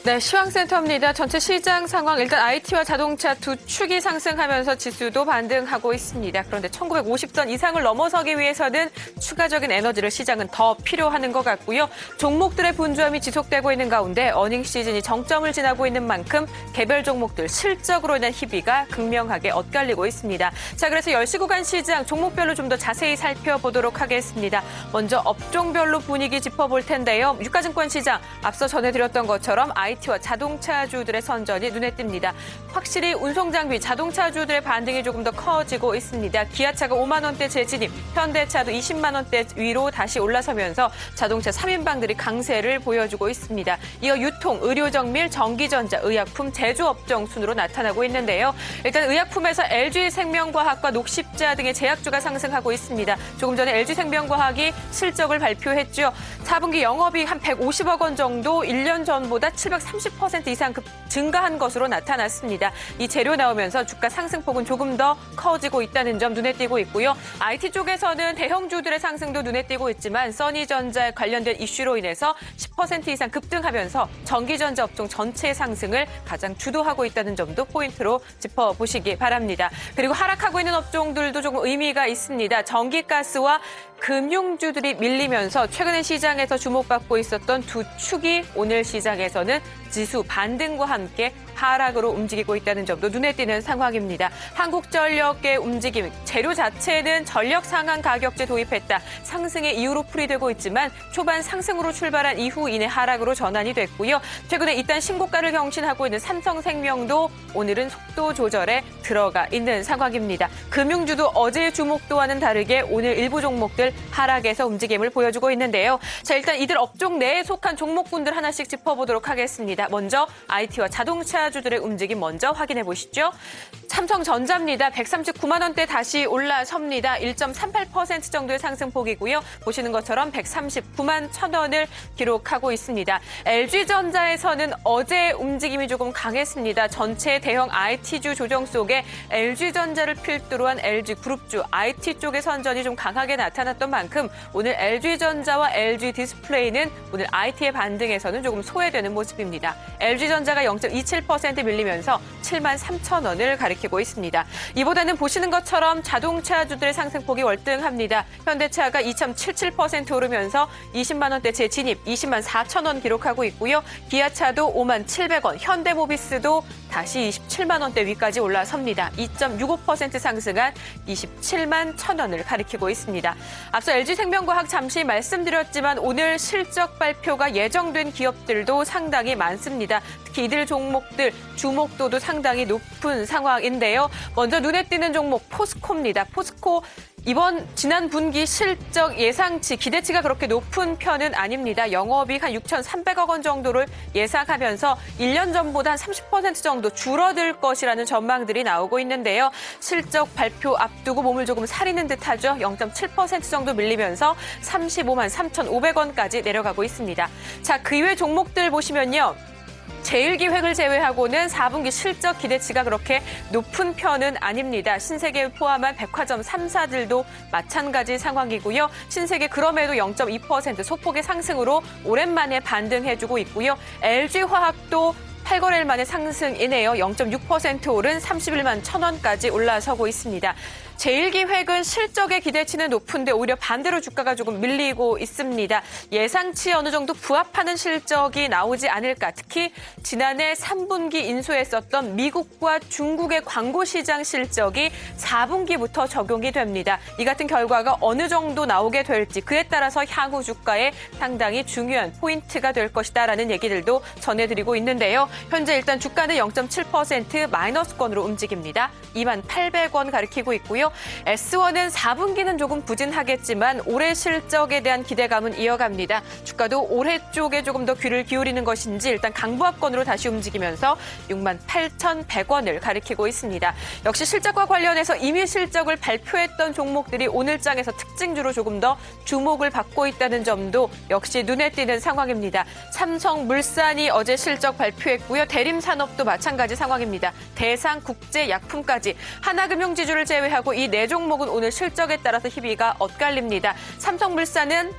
네, 시황센터입니다. 전체 시장 상황 일단 IT와 자동차 두 축이 상승하면서 지수도 반등하고 있습니다. 그런데 1950선 이상을 넘어서기 위해서는 추가적인 에너지를 시장은 더 필요하는 것 같고요. 종목들의 분주함이 지속되고 있는 가운데 어닝 시즌이 정점을 지나고 있는 만큼 개별 종목들 실적으로 인한 희비가 극명하게 엇갈리고 있습니다. 자, 그래서 10시 구간 시장 종목별로 좀 더 자세히 살펴보도록 하겠습니다. 먼저 업종별로 분위기 짚어볼 텐데요. 유가증권 시장 앞서 전해드렸던 것처럼 IT와 자동차주들의 선전이 눈에 띕니다. 확실히 운송장비, 자동차주들의 반등이 조금 더 커지고 있습니다. 기아차가 5만 원대 재진입, 현대차도 20만 원대 위로 다시 올라서면서 자동차 3인방들이 강세를 보여주고 있습니다. 이어 유통, 의료정밀, 전기전자, 의약품, 제조업종 순으로 나타나고 있는데요. 일단 의약품에서 LG생명과학과 녹십자 등의 제약주가 상승하고 있습니다. 조금 전에 LG생명과학이 실적을 발표했죠. 4분기 영업이익 한 150억 원 정도 1년 전보다 730% 이상 증가한 것으로 나타났습니다. 이 재료 나오면서 주가 상승폭은 조금 더 커지고 있다는 점 눈에 띄고 있고요. IT 쪽에서는 대형주들의 상승도 눈에 띄고 있지만 써니전자에 관련된 이슈로 인해서 10% 이상 급등하면서 전기전자 업종 전체의 상승을 가장 주도하고 있다는 점도 포인트로 짚어보시기 바랍니다. 그리고 하락하고 있는 업종들도 조금 의미가 있습니다. 전기가스와 금융주들이 밀리면서 최근에 시장에서 주목받고 있었던 두 축이 오늘 시장에서는 지수 반등과 함께 하락으로 움직이고 있다는 점도 눈에 띄는 상황입니다. 한국전력의 움직임, 재료 자체는 전력 상한 가격제 도입했다. 상승의 이유로 풀이되고 있지만 초반 상승으로 출발한 이후 이내 하락으로 전환이 됐고요. 최근에 일단 신고가를 경신하고 있는 삼성생명도 오늘은 속도 조절에 들어가 있는 상황입니다. 금융주도 어제의 주목도와는 다르게 오늘 일부 종목들 하락에서 움직임을 보여주고 있는데요. 자, 일단 이들 업종 내에 속한 종목군들 하나씩 짚어보도록 하겠습니다. 먼저 IT와 자동차주들의 움직임 먼저 확인해 보시죠. 삼성전자입니다. 139만 원대 다시 올라섭니다. 1.38% 정도의 상승폭이고요. 보시는 것처럼 139만 1,000원을 기록하고 있습니다. LG전자에서는 어제 움직임이 조금 강했습니다. 전체 대형 IT주 조정 속에 LG전자를 필두로 한 LG그룹주 IT 쪽의 선전이 좀 강하게 나타났던 만큼 오늘 LG전자와 LG디스플레이는 오늘 IT의 반등에서는 조금 소외되는 모습입니다. LG전자가 0.27% 밀리면서 7만 3천 원을 가리키고 있습니다. 이보다는 보시는 것처럼 자동차주들의 상승폭이 월등합니다. 현대차가 2.77% 오르면서 20만 원대 재진입 20만 4천 원 기록하고 있고요. 기아차도 5만 700원, 현대모비스도 다시 27만 원대 위까지 올라섭니다. 2.65% 상승한 27만 1,000원을 가리키고 있습니다. 앞서 LG생명과학 잠시 말씀드렸지만 오늘 실적 발표가 예정된 기업들도 상당히 많습니다. 특히 이들 종목들 주목도도 상당히 높은 상황인데요. 먼저 눈에 띄는 종목 포스코입니다. 포스코 지난 분기 실적 예상치, 기대치가 그렇게 높은 편은 아닙니다. 영업이익 한 6,300억 원 정도를 예상하면서 1년 전보다 한 30% 정도 줄어들 것이라는 전망들이 나오고 있는데요. 실적 발표 앞두고 몸을 조금 사리는 듯하죠. 0.7% 정도 밀리면서 35만 3,500원까지 내려가고 있습니다. 자, 그 이외 종목들 보시면요. 제일기획을 제외하고는 4분기 실적 기대치가 그렇게 높은 편은 아닙니다. 신세계 포함한 백화점 3사들도 마찬가지 상황이고요. 신세계 그럼에도 0.2% 소폭의 상승으로 오랜만에 반등해주고 있고요. LG화학도 8거래일 만에 상승이네요. 0.6% 오른 31만 1,000원까지 올라서고 있습니다. 제일기획은 실적의 기대치는 높은데 오히려 반대로 주가가 조금 밀리고 있습니다. 예상치 어느 정도 부합하는 실적이 나오지 않을까. 특히 지난해 3분기 인수했었던 미국과 중국의 광고 시장 실적이 4분기부터 적용이 됩니다. 이 같은 결과가 어느 정도 나오게 될지 그에 따라서 향후 주가에 상당히 중요한 포인트가 될 것이다라는 얘기들도 전해드리고 있는데요. 현재 일단 주가는 0.7% 마이너스권으로 움직입니다. 2만 800원 가리키고 있고요. S1은 4분기는 조금 부진하겠지만 올해 실적에 대한 기대감은 이어갑니다. 주가도 올해 쪽에 조금 더 귀를 기울이는 것인지 일단 강보합권으로 다시 움직이면서 6만 8,100원을 가리키고 있습니다. 역시 실적과 관련해서 이미 실적을 발표했던 종목들이 오늘장에서 특징주로 조금 더 주목을 받고 있다는 점도 역시 눈에 띄는 상황입니다. 삼성물산이 어제 실적 발표했고요. 대림산업도 마찬가지 상황입니다. 대상국제약품까지 하나금융지주를 제외하고 이 네 종목은 오늘 실적에 따라서 희비가 엇갈립니다. 삼성물산은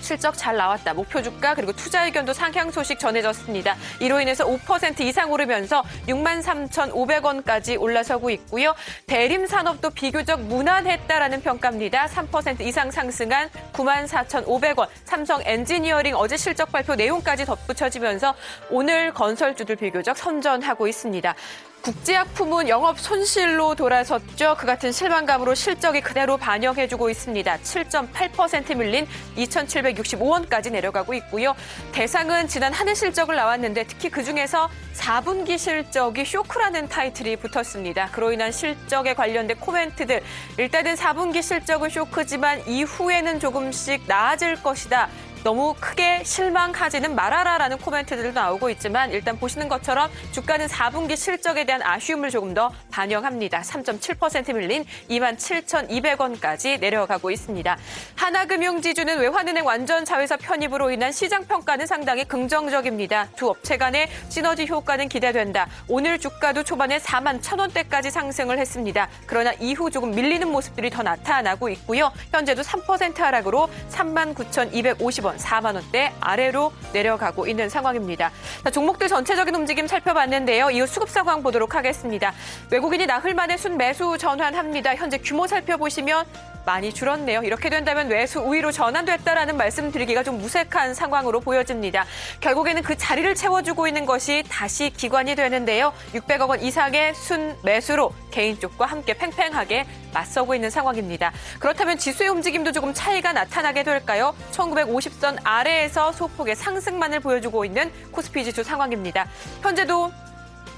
실적 잘 나왔다. 목표 주가 그리고 투자 의견도 상향 소식 전해졌습니다. 이로 인해서 5% 이상 오르면서 63,500원까지 올라서고 있고요. 대림산업도 비교적 무난했다라는 평가입니다. 3% 이상 상승한 94,500원. 삼성 엔지니어링 어제 실적 발표 내용까지 덧붙여지면서 오늘 건설주들 비교적 선전하고 있습니다. 국제약품은 영업 손실로 돌아섰죠. 그 같은 실망감으로 실적이 그대로 반영해주고 있습니다. 7.8% 밀린 2,765원까지 내려가고 있고요. 대상은 지난 한 해 실적을 나왔는데 특히 그중에서 4분기 실적이 쇼크라는 타이틀이 붙었습니다. 그로 인한 실적에 관련된 코멘트들. 일단은 4분기 실적은 쇼크지만 이후에는 조금씩 나아질 것이다. 너무 크게 실망하지는 말아라라는 코멘트들도 나오고 있지만 일단 보시는 것처럼 주가는 4분기 실적에 대한 아쉬움을 조금 더 반영합니다. 3.7% 밀린 27,200원까지 내려가고 있습니다. 하나금융지주는 외환은행 완전 자회사 편입으로 인한 시장 평가는 상당히 긍정적입니다. 두 업체 간의 시너지 효과는 기대된다. 오늘 주가도 초반에 41,000원대까지 상승을 했습니다. 그러나 이후 조금 밀리는 모습들이 더 나타나고 있고요. 현재도 3% 하락으로 39,250원. 4만 원대 아래로 내려가고 있는 상황입니다. 자, 종목들 전체적인 움직임 살펴봤는데요. 이후 수급 상황 보도록 하겠습니다. 외국인이 나흘 만에 순매수 전환합니다. 현재 규모 살펴보시면 많이 줄었네요. 이렇게 된다면 매수 우위로 전환됐다라는 말씀드리기가 좀 무색한 상황으로 보여집니다. 결국에는 그 자리를 채워주고 있는 것이 다시 기관이 되는데요. 600억 원 이상의 순매수로 개인 쪽과 함께 팽팽하게 맞서고 있는 상황입니다. 그렇다면 지수의 움직임도 조금 차이가 나타나게 될까요? 1950선 아래에서 소폭의 상승만을 보여주고 있는 코스피 지수 상황입니다. 현재도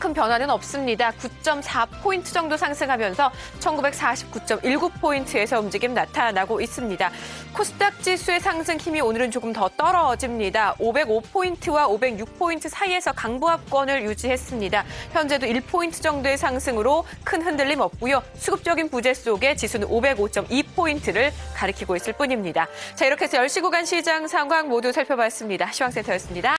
큰 변화는 없습니다. 9.4포인트 정도 상승하면서 1949.19포인트에서 움직임 나타나고 있습니다. 코스닥 지수의 상승 힘이 오늘은 조금 더 떨어집니다. 505포인트와 506포인트 사이에서 강보합권을 유지했습니다. 현재도 1포인트 정도의 상승으로 큰 흔들림 없고요. 수급적인 부재 속에 지수는 505.2포인트를 가리키고 있을 뿐입니다. 자, 이렇게 해서 10시 구간 시장 상황 모두 살펴봤습니다. 시황센터였습니다.